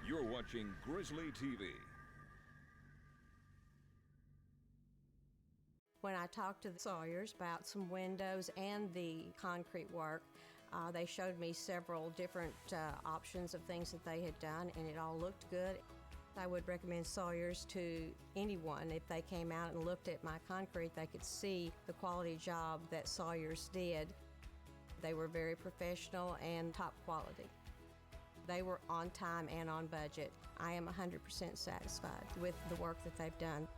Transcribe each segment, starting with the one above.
You're watching Grizzly TV. When I talked to the Sawyers about some windows and the concrete work, they showed me several different options of things that they had done, and it all looked good. I would recommend Sawyers to anyone. If they came out and looked at my concrete, they could see the quality job that Sawyers did. They were very professional and top quality. They were on time and on budget. I am 100% satisfied with the work that they've done.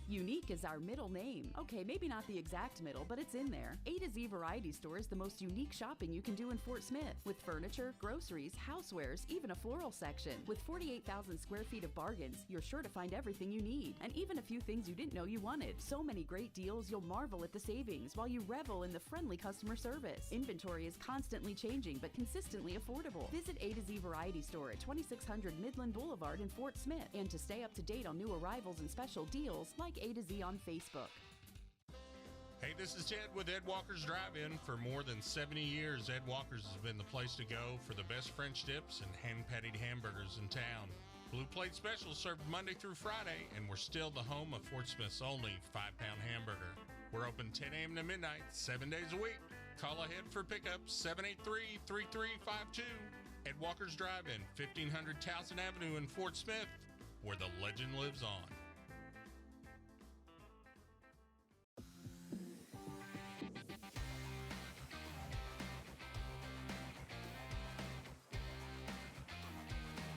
Unique is our middle name. Okay, maybe not the exact middle, but it's in there. A to Z Variety Store is the most unique shopping you can do in Fort Smith. With furniture, groceries, housewares, even a floral section. With 48,000 square feet of bargains, you're sure to find everything you need. And even a few things you didn't know you wanted. So many great deals, you'll marvel at the savings while you revel in the friendly customer service. Inventory is constantly changing, but consistently affordable. Visit A to Z Variety Store at 2600 Midland Boulevard in Fort Smith. And to stay up to date on new arrivals and special deals, like A to Z on Facebook. Hey, this is Ted with Ed Walker's Drive-In. For more than 70 years, Ed Walker's has been the place to go for the best French dips and hand-patted hamburgers in town. Blue Plate Specials served Monday through Friday, and we're still the home of Fort Smith's only 5-pound hamburger. We're open 10 a.m. to midnight, 7 days a week. Call ahead for pickup, 783-3352. Ed Walker's Drive-In, 1500 Towson Avenue in Fort Smith, where the legend lives on.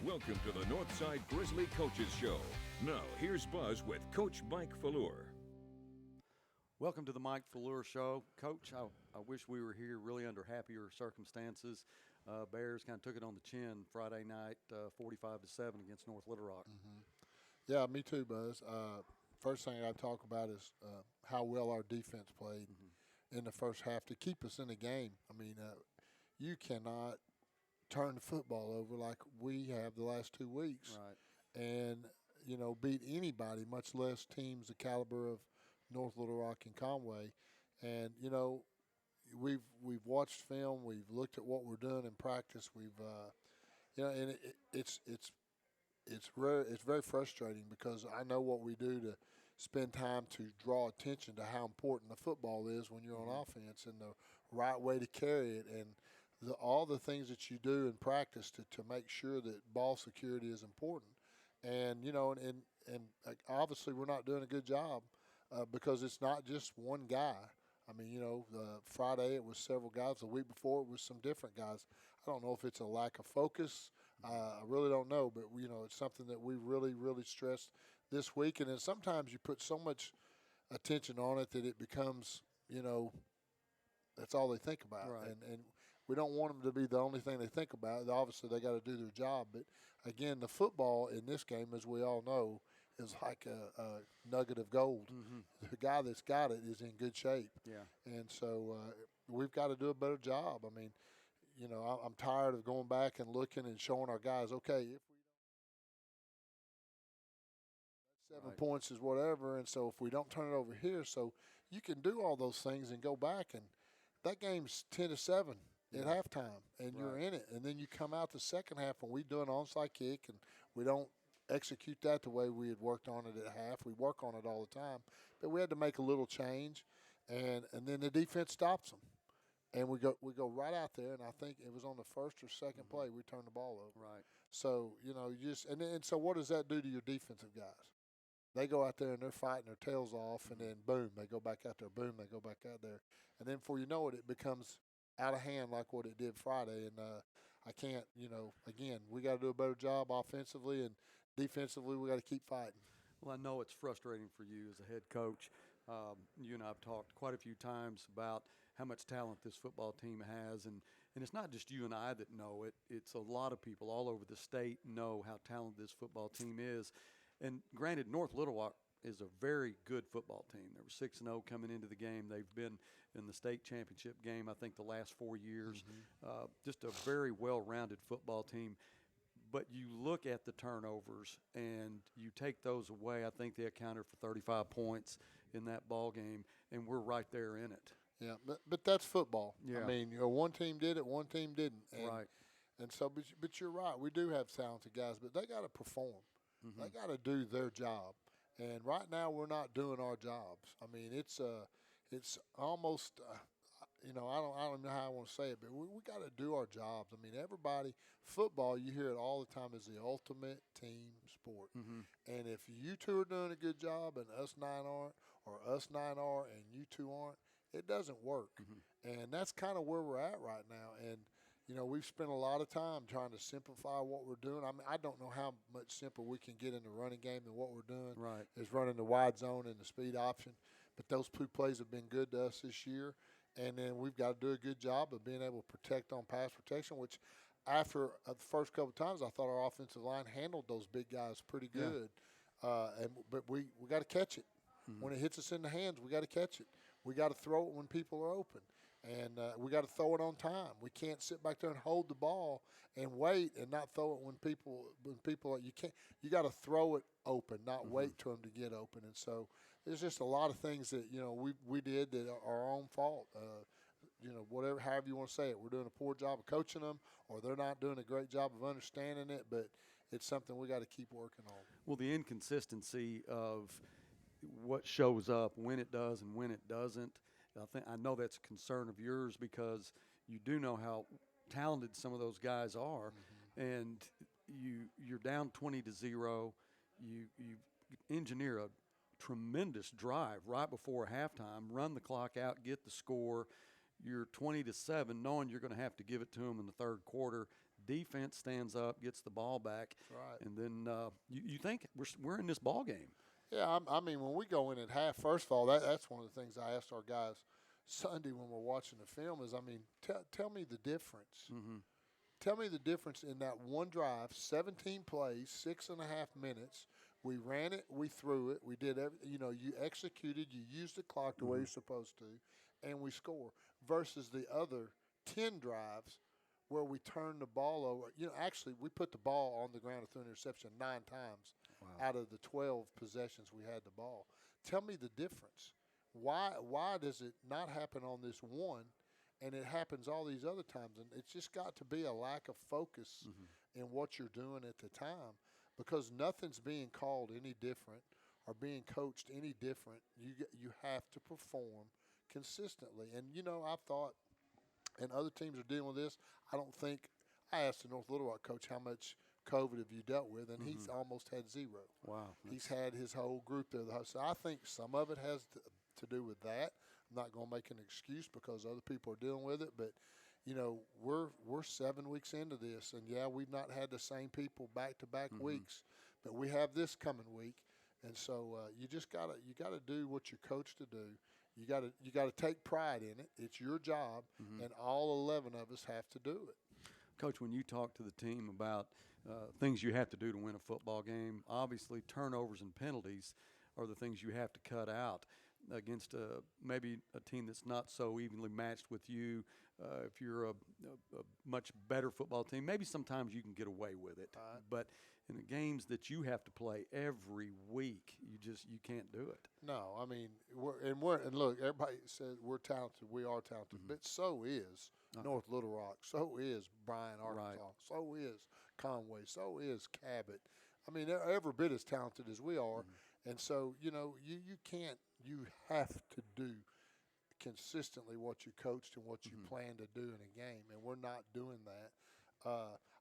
Welcome to the Northside Grizzly Coaches Show. Now, here's Buzz with Coach Mike Fallure. Welcome to the Mike Fallure Show. Coach, I wish we were here really under happier circumstances. Bears kind of took it on the chin Friday night, 45-7 against North Little Rock. Mm-hmm. Yeah, me too, Buzz. First thing I talk about is how well our defense played in the first half to keep us in the game. I mean, you cannot turn the football over like we have the last 2 weeks, right, and beat anybody, much less teams the caliber of North Little Rock and Conway. And we've watched film, we've looked at what we're doing in practice. We've and it's very frustrating because I know what we do to spend time to draw attention to how important the football is when you're on offense and the right way to carry it, and all the things that you do in practice to make sure that ball security is important. And and obviously we're not doing a good job because it's not just one guy. I mean, Friday it was several guys. The week before it was some different guys. I don't know if it's a lack of focus. I really don't know, but it's something that we really, really stressed this week. And then sometimes you put so much attention on it that it becomes, that's all they think about. Right. And we don't want them to be the only thing they think about. Obviously, they got to do their job. But, again, the football in this game, as we all know, is like a nugget of gold. Mm-hmm. The guy that's got it is in good shape. Yeah. And so we've got to do a better job. I mean, I'm tired of going back and looking and showing our guys, okay, if we don't – 7 points is whatever, and so if we don't turn it over here, so you can do all those things and go back, and that game's 10-7 at halftime, and you're in it. And then you come out the second half, and we do an onside kick, and we don't execute that the way we had worked on it at half. We work on it all the time, but we had to make a little change, and then the defense stops them. And we go right out there, and I think it was on the first or second play we turned the ball over. Right. So, so what does that do to your defensive guys? They go out there and they're fighting their tails off, and then boom, they go back out there. Boom, they go back out there. And then before you know it, it becomes out of hand like what it did Friday. And I can't, again, we got to do a better job offensively, and defensively we got to keep fighting. Well, I know it's frustrating for you as a head coach. You and I have talked quite a few times about how much talent this football team has, and it's not just you and I that know it. It's a lot of people all over the state know how talented this football team is. And granted, North Little Rock is a very good football team. They were 6-0 coming into the game. They've been in the state championship game, I think, the last 4 years. Just a very well-rounded football team. But you look at the turnovers and you take those away. I think they accounted for 35 points in that ball game, and we're right there in it. Yeah, but that's football. Yeah. I mean, one team did it, one team didn't. And, right. And so, but you're right. We do have talented guys, but they got to perform. Mm-hmm. They got to do their job. And right now, we're not doing our jobs. I mean, it's almost, I don't know how I want to say it, but we got to do our jobs. I mean, everybody, football, you hear it all the time, is the ultimate team sport. Mm-hmm. And if you two are doing a good job and us nine aren't, or us nine are and you two aren't, it doesn't work. Mm-hmm. And that's kind of where we're at right now. And we've spent a lot of time trying to simplify what we're doing. I mean, I don't know how much simpler we can get in the running game than what we're doing. Right. Is running the wide zone and the speed option. But those two plays have been good to us this year. And then we've got to do a good job of being able to protect on pass protection, which after the first couple of times, I thought our offensive line handled those big guys pretty good. But we got to catch it. Mm-hmm. When it hits us in the hands, we got to catch it. We got to throw it when people are open. And we got to throw it on time. We can't sit back there and hold the ball and wait and not throw it when people you can't. You got to throw it open, not Mm-hmm. wait to them to get open. And so there's just a lot of things that we did that are our own fault. Whatever, however you want to say it, we're doing a poor job of coaching them, or they're not doing a great job of understanding it. But it's something we got to keep working on. Well, the inconsistency of what shows up, when it does and when it doesn't. I know that's a concern of yours because you do know how talented some of those guys are, and you're down 20-0. You engineer a tremendous drive right before halftime, run the clock out, get the score. You're 20-7, knowing you're going to have to give it to them in the third quarter. Defense stands up, gets the ball back, Right. and then you think we're in this ball game. Yeah, I mean, when we go in at half, first of all, that's one of the things I asked our guys Sunday when we're watching the film is, I mean, tell me the difference. Mm-hmm. Tell me the difference in that one drive, 17 plays, 6.5 minutes. We ran it, we threw it, we did you executed, you used the clock the way you're supposed to, and we score. Versus the other 10 drives where we turned the ball over. Actually, we put the ball on the ground and threw an interception 9 times. Wow. Out of the 12 possessions we had the ball. Tell me the difference. Why does it not happen on this one, and it happens all these other times? And it's just got to be a lack of focus in what you're doing at the time, because nothing's being called any different or being coached any different. You have to perform consistently. And, I thought, and other teams are dealing with this, I asked the North Little Rock coach how much COVID have you dealt with, and he's almost had 0. Wow. He's had his whole group there. So I think some of it has to do with that. I'm not going to make an excuse because other people are dealing with it, but we're 7 weeks into this, and we've not had the same people back-to-back weeks, but we have this coming week, and so you gotta do what you're coached to do. You gotta take pride in it. It's your job, and all 11 of us have to do it. Coach, when you talk to the team about things you have to do to win a football game, obviously turnovers and penalties are the things you have to cut out against maybe a team that's not so evenly matched with you. If you're a much better football team, maybe sometimes you can get away with it. But in the games that you have to play every week, you can't do it. No, I mean, look, everybody says we're talented. We are talented, but so is North Little Rock. So is Bryan, Arkansas. Right. So is Conway. So is Cabot. I mean, they're every bit as talented as we are. And so, you have to do consistently what you coached and what you plan to do in a game, and we're not doing that.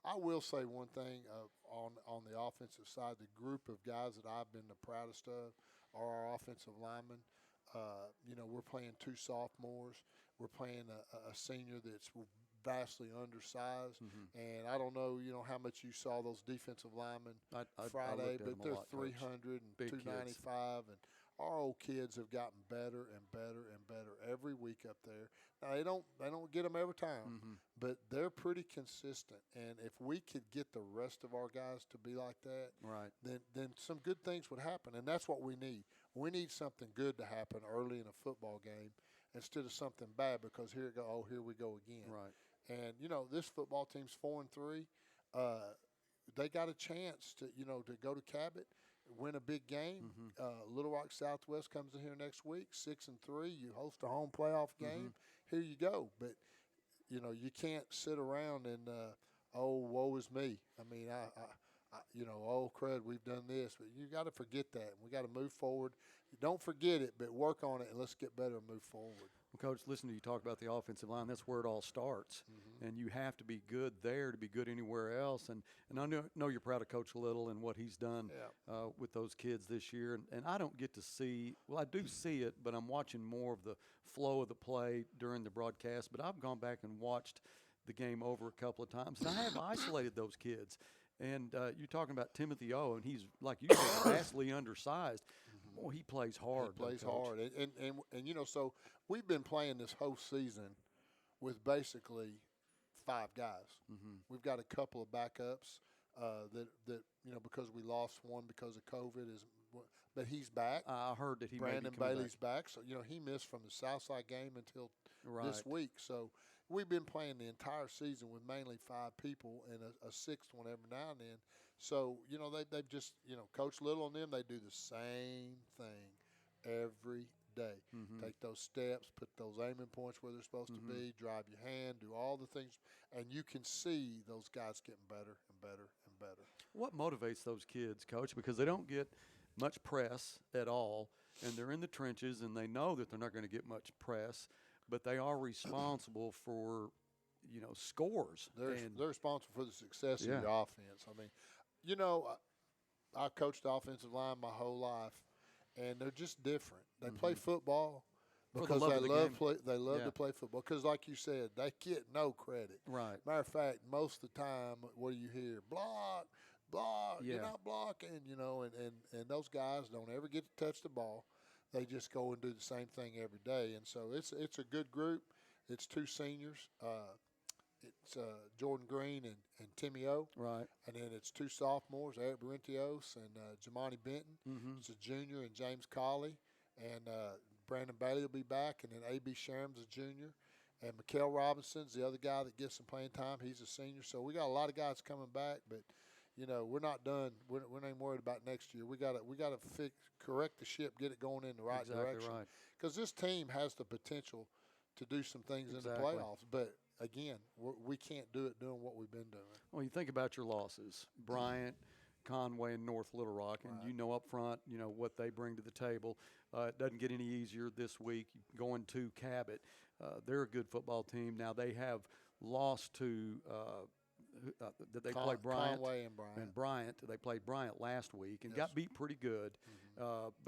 I will say one thing on the offensive side, the group of guys that I've been the proudest of are our offensive linemen. We're playing 2 sophomores. We're playing a senior that's vastly undersized, and I don't know, how much you saw those defensive linemen Friday, but they're 300 and 295, and our old kids have gotten better and better and better every week up there. Now they don't get them every time, but they're pretty consistent. And if we could get the rest of our guys to be like that, right, then some good things would happen, and that's what we need. We need something good to happen early in a football game instead of something bad, because here we go again. right. And this football team's 4-3. They got a chance to go to Cabot, win a big game. Little Rock Southwest comes in here next week, 6-3. You host a home playoff game. Here you go. But you can't sit around and oh, woe is me. I mean, oh, crud, we've done this. But you got to forget that. We got to move forward. Don't forget it, but work on it, and let's get better and move forward. Well, Coach, listen to you talk about the offensive line. That's where it all starts. And you have to be good there to be good anywhere else. And I know you're proud of Coach Little and what he's done with those kids this year. And I don't get to see – well, I do see it, but I'm watching more of the flow of the play during the broadcast. But I've gone back and watched the game over a couple of times. And I have isolated those kids. And you're talking about Timothy O, and he's, like you said, vastly undersized. Boy, he plays hard. He plays hard. And so we've been playing this whole season with basically 5 guys. We've got a couple of backups that because we lost one because of COVID, but he's back. I heard that Brandon Bailey's back. So, he missed from the Southside game until this week. So we've been playing the entire season with mainly 5 people and a 6th one every now and then. So, they've just, Coach Little and them, they do the same thing every day. Take those steps, put those aiming points where they're supposed to be, drive your hand, do all the things. And you can see those guys getting better and better and better. What motivates those kids, Coach? Because they don't get much press at all, and they're in the trenches, and they know that they're not going to get much press, but they are responsible for, scores. They're responsible for the success of your offense. I mean, I coached the offensive line my whole life, and they're just different. They play football because they love to play football. Because, like you said, they get no credit. Right. Matter of fact, most of the time, what do you hear? Block, you're not blocking, and those guys don't ever get to touch the ball. They just go and do the same thing every day. And so it's a good group. It's 2 seniors. It's Jordan Green and Timmy O. Right. And then it's 2 sophomores, Eric Barentios and Jamani Benton. It's a junior, and James Colley. And Brandon Bailey will be back. And then A.B. Sherham's a junior. And Mikael Robinson's the other guy that gets some playing time. He's a senior. So we got a lot of guys coming back. But, we're not done. We're not even worried about next year. We got to correct the ship, get it going in the right direction. Right. Because this team has the potential to do some things in the playoffs. But – again, we can't do it doing what we've been doing. Well, you think about your losses, Bryant, Conway, and North Little Rock, and up front, what they bring to the table. It doesn't get any easier this week going to Cabot. They're a good football team. Now they have lost to that they played Bryant. Conway and Bryant. They played Bryant last week and got beat pretty good.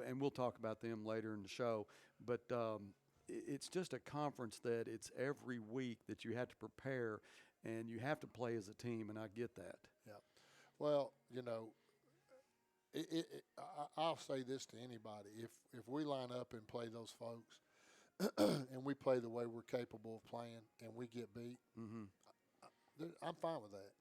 And we'll talk about them later in the show. But it's just a conference that it's every week that you have to prepare and you have to play as a team, and I get that. Yeah. Well, I'll say this to anybody. If we line up and play those folks and we play the way we're capable of playing and we get beat, I'm fine with that.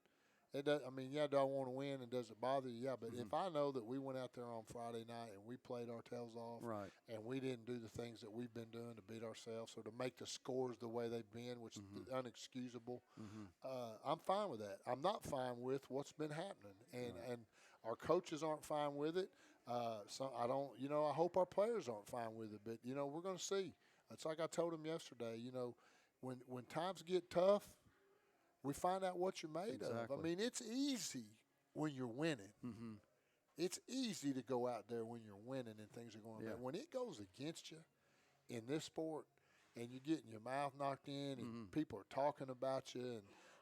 It does, do I want to win and does it bother you? Yeah, but if I know that we went out there on Friday night and we played our tails off and we didn't do the things that we've been doing to beat ourselves or to make the scores the way they've been, which is unexcusable, I'm fine with that. I'm not fine with what's been happening, and our coaches aren't fine with it. So I don't, I hope our players aren't fine with it, but, we're going to see. It's like I told them yesterday, when times get tough, we find out what you're made of. It's easy when you're winning. It's easy to go out there when you're winning and things are going bad. When it goes against you in this sport and you're getting your mouth knocked in and people are talking about you and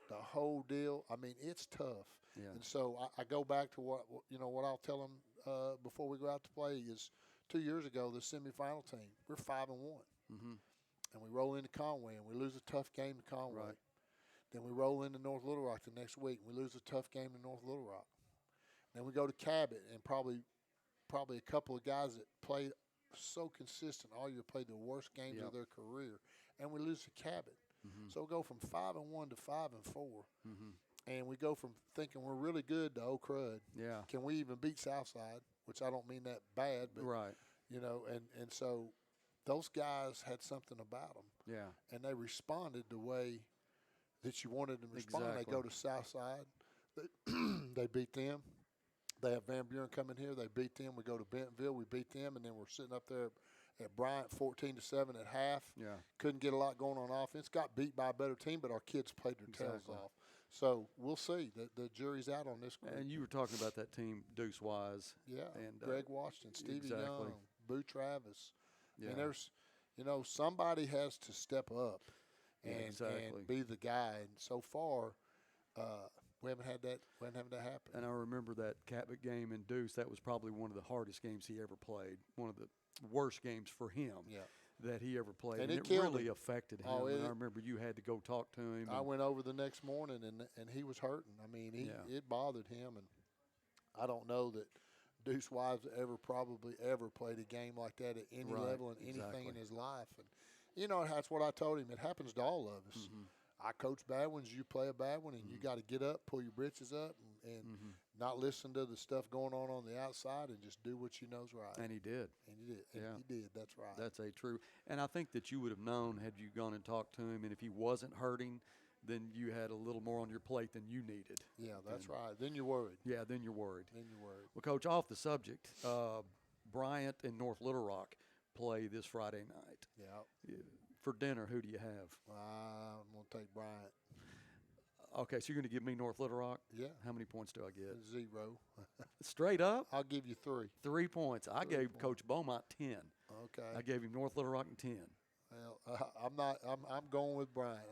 the whole deal, it's tough. Yeah. And so I go back to what I'll tell them before we go out to play is 2 years ago, the semifinal team, we're 5-1. And we roll into Conway and we lose a tough game to Conway. Right. Then we roll into North Little Rock the next week. We lose a tough game to North Little Rock. Then we go to Cabot, and probably a couple of guys that played so consistent all year played the worst games of their career, and we lose to Cabot. So we go from 5-1 to 5-4, and we go from thinking we're really good to oh crud. Yeah. Can we even beat Southside? Which I don't mean that bad, but and so those guys had something about them. Yeah. And they responded the way that you wanted them to respond. Exactly. They go to Southside. They beat them. They have Van Buren coming here. They beat them. We go to Bentonville. We beat them. And then we're sitting up there at Bryant 14-7 at half. Yeah. Couldn't get a lot going on offense. Got beat by a better team, but our kids played their tails off. So we'll see. The jury's out on this group. And you were talking about that team, Deuce Wise. Yeah, and Greg Washington, Stevie exactly. Young, Boo Travis. Yeah. And there's, somebody has to step up and be the guy. And so far, we haven't had that happen. And I remember that Cabot game in Deuce. That was probably one of the hardest games he ever played. One of the worst games for him that he ever played. And it really affected him. Oh, and I remember you had to go talk to him. I went over the next morning, and he was hurting. I mean, it bothered him. And I don't know that Deuce Wise probably ever played a game like that at any level in anything in his life. And, that's what I told him. It happens to all of us. Mm-hmm. I coach bad ones, you play a bad one, and you got to get up, pull your britches up, and not listen to the stuff going on the outside and just do what you know's right. And he did. He did. That's right. That's true. And I think that you would have known had you gone and talked to him, and if he wasn't hurting, then you had a little more on your plate than you needed. Yeah, that's right. Then you're worried. Yeah, then you're worried. Well, Coach, off the subject, Bryant and North Little Rock play this Friday night. Yeah. For dinner, who do you have? I'm going to take Bryant. Okay, so you're going to give me North Little Rock? Yeah. How many points do I get? 0. Straight up? I'll give you 3. 3 points. I gave Coach Beaumont 10. Okay. I gave him North Little Rock and 10. Well, I'm going with Bryant.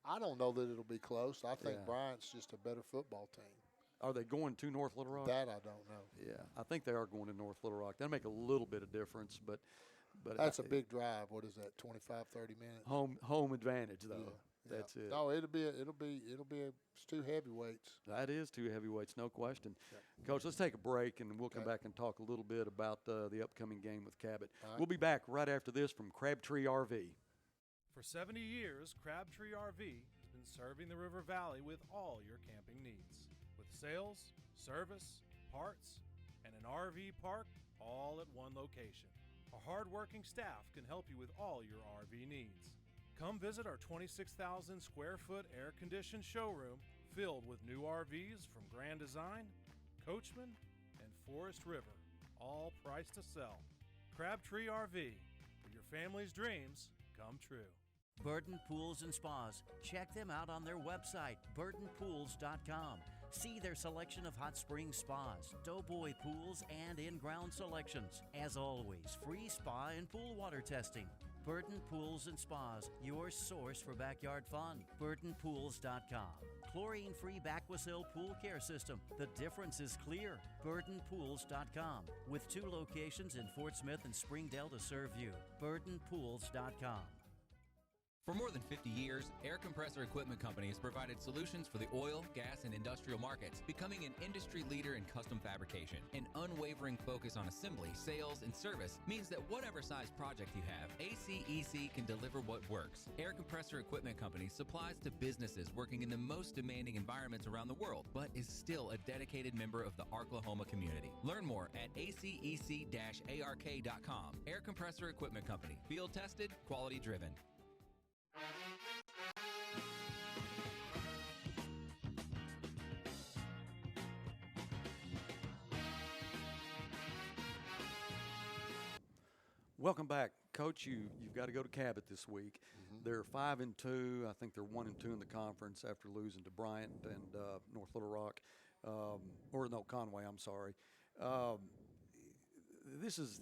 I don't know that it'll be close. I think Bryant's just a better football team. Are they going to North Little Rock? That I don't know. Yeah, I think they are going to North Little Rock. That'll make a little bit of difference, but that's a big drive. What is that? 25, 30 minutes. Home advantage though. Yeah. That's it. No, it's 2 heavyweights. That is 2 heavyweights, no question. Yeah. Coach, let's take a break and we'll come back and talk a little bit about the upcoming game with Cabot. Right. We'll be back right after this from Crabtree RV. For 70 years, Crabtree RV has been serving the River Valley with all your camping needs. With sales, service, parts, and an RV park all at one location. Our hard-working staff can help you with all your RV needs. Come visit our 26,000 square foot air-conditioned showroom filled with new RVs from Grand Design, Coachman, and Forest River, all priced to sell. Crabtree RV, where your family's dreams come true. Burton Pools and Spas. Check them out on their website, burtonpools.com. See their selection of hot spring spas, doughboy pools, and in-ground selections. As always, free spa and pool water testing. Burton Pools and Spas, your source for backyard fun. BurtonPools.com. Chlorine-free Backwasil pool care system. The difference is clear. BurtonPools.com. With 2 locations in Fort Smith and Springdale to serve you. BurtonPools.com. For more than 50 years, Air Compressor Equipment Company has provided solutions for the oil, gas, and industrial markets, becoming an industry leader in custom fabrication. An unwavering focus on assembly, sales, and service means that whatever size project you have, ACEC can deliver what works. Air Compressor Equipment Company supplies to businesses working in the most demanding environments around the world, but is still a dedicated member of the Arklahoma community. Learn more at acec-ark.com. Air Compressor Equipment Company. Field tested, quality driven. Welcome back, Coach. You've got to go to Cabot this week. They're 5-2. I think they're 1-2 in the conference after losing to Bryant and North Little Rock, Conway. I'm sorry. This is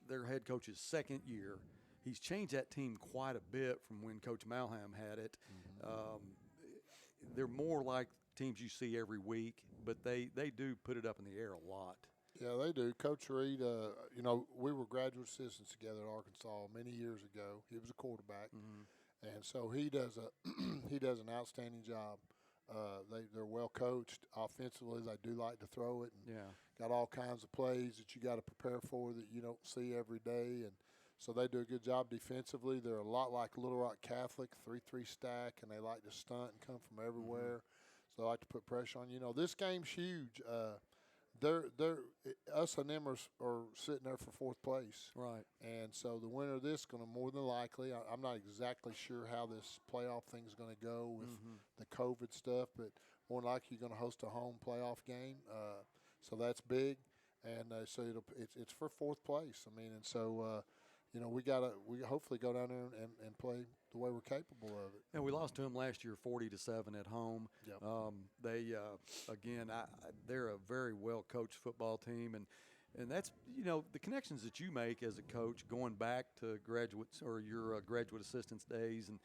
their head coach's second year. He's changed that team quite a bit from when Coach Malham had it. They're more like teams you see every week, but they do put it up in the air a lot. Yeah, they do. Coach Reed, we were graduate assistants together at Arkansas many years ago. He was a quarterback, and so he does an outstanding job. They're well coached offensively. They do like to throw it, and got all kinds of plays that you got to prepare for that you don't see every day, and so they do a good job defensively. They're a lot like Little Rock Catholic, 3-3 stack, and they like to stunt and come from everywhere. So they like to put pressure on you. This game's huge. Us and them are sitting there for 4th place. Right. And so the winner of this is going to more than likely, I'm not exactly sure how this playoff thing is going to go with the COVID stuff, but more than likely you're going to host a home playoff game. So that's big. And so it's for 4th place. I mean, and so, we hopefully go down there and play the way we're capable of it. And we lost to them last year, 40-7 at home. Yep. They're a very well coached football team, and that's the connections that you make as a coach going back to graduates or your graduate assistants days, and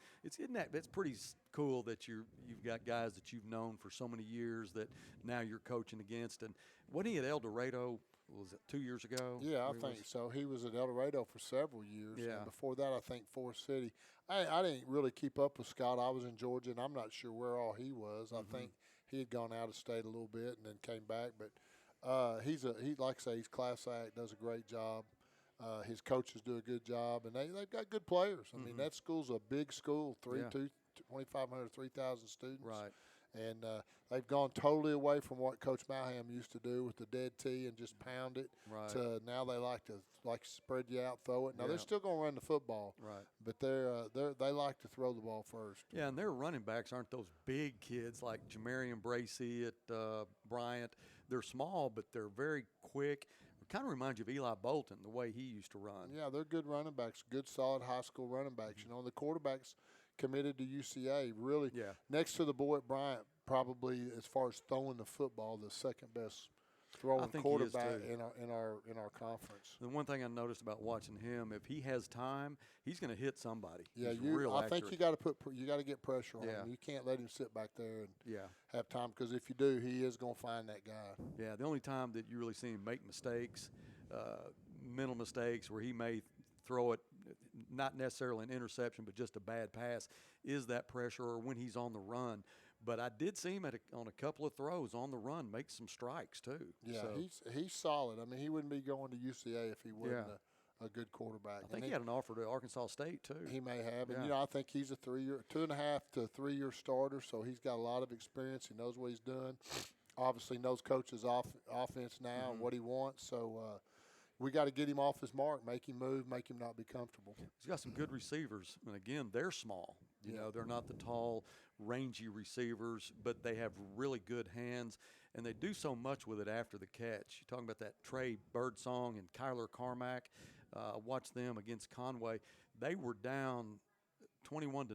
that's pretty cool that you've got guys that you've known for so many years that now you're coaching against. And wasn't he at El Dorado? Was it 2 years ago? Yeah, I think so. He was at El Dorado for several years. Yeah. And before that, I think Forest City. I didn't really keep up with Scott. I was in Georgia, and I'm not sure where all he was. I think he had gone out of state a little bit and then came back. But like I say, he's class act, does a great job. His coaches do a good job, and they've got good players. I mean, that school's a big school, 2,500, 3,000 students. Right. And they've gone totally away from what Coach Malham used to do with the dead tee and just pound it. Right. To now they like to spread you out, throw it. Now they're still going to run the football. Right. But they like to throw the ball first. Yeah, and their running backs aren't those big kids like Jamarian Bracey at Bryant. They're small, but they're very quick. It kind of reminds you of Eli Bolton, the way he used to run. Yeah, they're good running backs, good solid high school running backs. The quarterbacks committed to UCA, really. Yeah. Next to the boy at Bryant, probably as far as throwing the football, the second best throwing quarterback in our conference. The one thing I noticed about watching him, if he has time, he's going to hit somebody. Yeah, I think you got to get pressure on him. You can't let him sit back there and have time, because if you do, he is going to find that guy. Yeah, the only time that you really see him make mistakes, mental mistakes, where he may throw it, not necessarily an interception, but just a bad pass, is that pressure or when he's on the run. But I did see him on a couple of throws on the run make some strikes too. Yeah, so, he's solid. I mean, he wouldn't be going to UCA if he wasn't a good quarterback. I think he had an offer to Arkansas State too. He may have, and I think he's a 2.5 to 3 year starter, so he's got a lot of experience. He knows what he's doing. Obviously, knows coach's offense now and what he wants. So we got to get him off his mark, make him move, make him not be comfortable. He's got some good receivers, and again, they're small. They're not the tall, rangy receivers, but they have really good hands, and they do so much with it after the catch. You're talking about that Trey Birdsong and Kyler Carmack. Watch them against Conway. They were down 21-0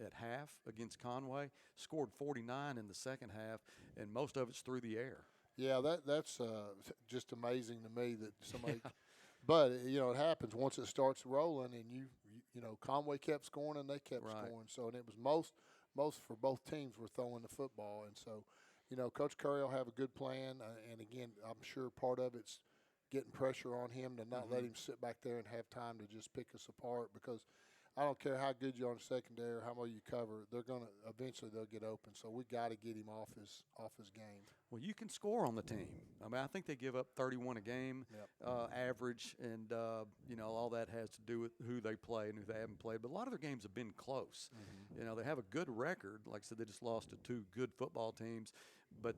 at half against Conway, scored 49 in the second half, and most of it's through the air. Yeah, that's just amazing to me that somebody but it happens once it starts rolling, and Conway kept scoring and they kept scoring. So, and it was most for both teams were throwing the football, and so Coach Curry will have a good plan, and again, I'm sure part of it's getting pressure on him to not let him sit back there and have time to just pick us apart, because I don't care how good you are in secondary or how well you cover, eventually they'll get open. So we got to get him off his game. Well, you can score on the team. I mean, I think they give up 31 a game average, and all that has to do with who they play and who they haven't played. But a lot of their games have been close. They have a good record. Like I said, they just lost to two good football teams, but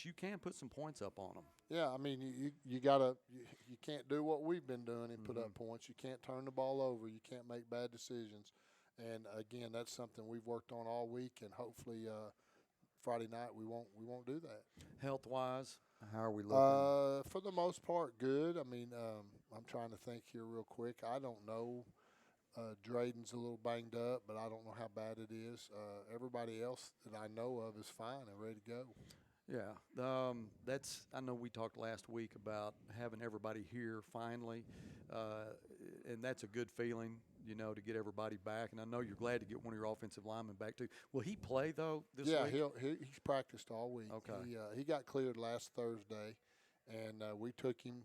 you can put some points up on them. Yeah, I mean, you can't do what we've been doing and put up points. You can't turn the ball over. You can't make bad decisions. And again, that's something we've worked on all week, and hopefully Friday night we won't do that. Health-wise, how are we looking? For the most part, good. I mean, I'm trying to think here real quick. I don't know. Drayden's a little banged up, but I don't know how bad it is. Everybody else that I know of is fine and ready to go. Yeah, I know we talked last week about having everybody here finally, and that's a good feeling, to get everybody back. And I know you're glad to get one of your offensive linemen back too. Will he play though this week? Yeah, he's practiced all week. Okay. He got cleared last Thursday, and we took him,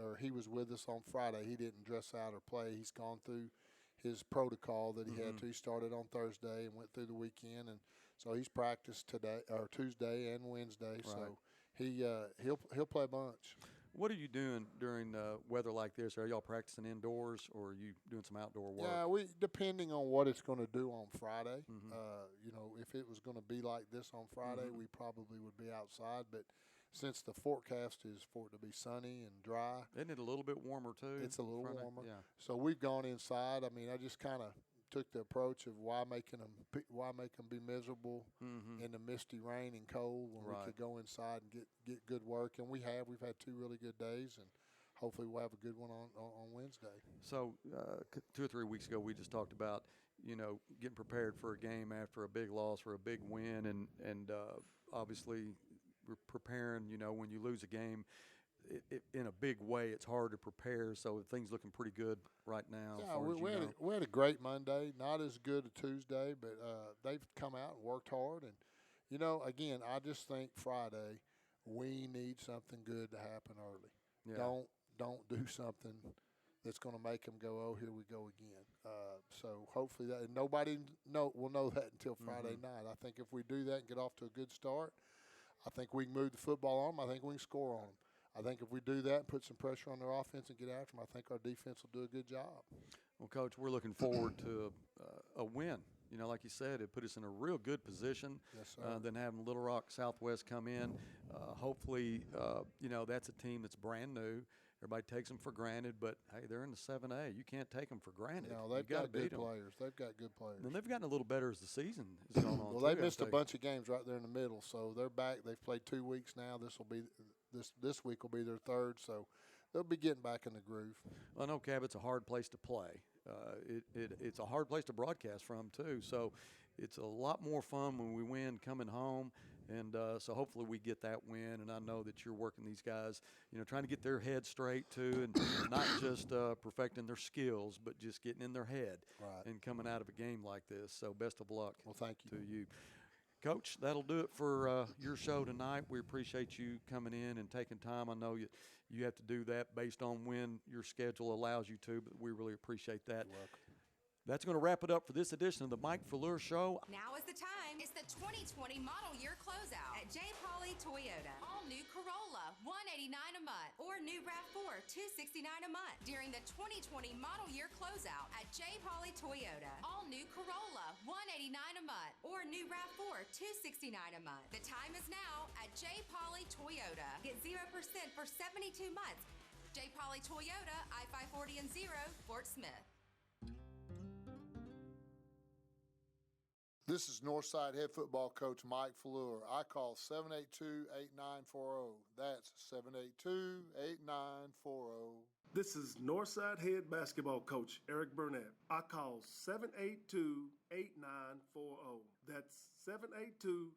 or he was with us on Friday. He didn't dress out or play. He's gone through his protocol that he had to. He started on Thursday and went through the weekend, and so he's practiced today or Tuesday and Wednesday. Right. So he'll play a bunch. What are you doing during weather like this? Are y'all practicing indoors, or are you doing some outdoor work? Yeah, depending on what it's going to do on Friday. If it was going to be like this on Friday, we probably would be outside. But since the forecast is for it to be sunny and dry, isn't it a little bit warmer too? It's a little warmer. Yeah. So we've gone inside. I mean, I just kind of took the approach of why make them be miserable in the misty rain and cold when we could go inside and get good work. And we've had 2 really good days, and hopefully we'll have a good one on Wednesday. So 2 or 3 weeks ago, we just talked about, getting prepared for a game after a big loss or a big win, and obviously we're preparing. When you lose a game in a big way, it's hard to prepare. So things looking pretty good right now. Yeah, we had a great Monday, not as good a Tuesday, but they've come out and worked hard. And again, I just think Friday we need something good to happen early. Yeah. Don't do something that's going to make them go, oh, here we go again. So hopefully that, and nobody will know that until Friday night. I think if we do that and get off to a good start, I think we can move the football on them. I think we can score on them. I think if we do that and put some pressure on their offense and get after them, I think our defense will do a good job. Well, Coach, we're looking forward to a win. Like you said, it put us in a real good position. Yes, sir. Then having Little Rock Southwest come in, hopefully, that's a team that's brand new. Everybody takes them for granted, but, hey, they're in the 7A. You can't take them for granted. No, they've got good players. They've got good players. And they've gotten a little better as the season has gone on. Well, they missed a bunch of games right there in the middle, so they're back. They've played 2 weeks now. This week will be their third, so they'll be getting back in the groove. Well, I know Cabot's a hard place to play. It's a hard place to broadcast from, too. So it's a lot more fun when we win coming home. And so hopefully we get that win. And I know that you're working these guys, trying to get their head straight, too, and not just perfecting their skills, but just getting in their head and coming out of a game like this. So best of luck. Well, thank you. To you. Coach, that'll do it for your show tonight. We appreciate you coming in and taking time. I know you have to do that based on when your schedule allows you to, but we really appreciate that. You're welcome. That's going to wrap it up for this edition of the Mike Fleur Show. Now is the time. It's the 2020 model year closeout at J. Pauley Toyota. All new Corolla, $189 a month, or new RAV4, $269 a month during the 2020 model year closeout at J. Pauley Toyota. All new Corolla, $189 a month, or new RAV4, $269 a month. The time is now at J. Pauley Toyota. Get 0% for 72 months. J. Pauley Toyota, I-540 and 0, Fort Smith. This is Northside head football coach Mike Fleur. I call 782-8940. That's 782-8940. This is Northside head basketball coach Eric Burnett. I call 782-8940. That's 782-8940.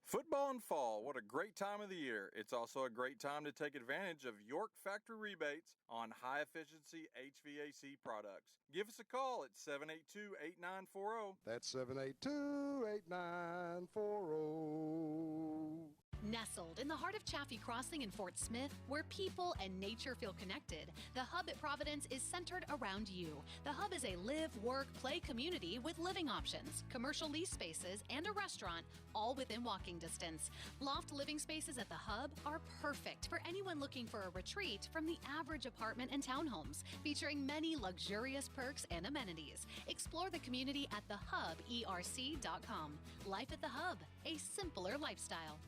Football in fall, what a great time of the year. It's also a great time to take advantage of York factory rebates on high-efficiency HVAC products. Give us a call at 782-8940. That's 782-8940. Nestled in the heart of Chaffee Crossing in Fort Smith, where people and nature feel connected, the Hub at Providence is centered around you. The Hub is a live, work, play community with living options, commercial lease spaces, and a restaurant, all within walking distance. Loft living spaces at the Hub are perfect for anyone looking for a retreat from the average apartment and townhomes, featuring many luxurious perks and amenities. Explore the community at thehuberc.com. Life at the Hub, a simpler lifestyle.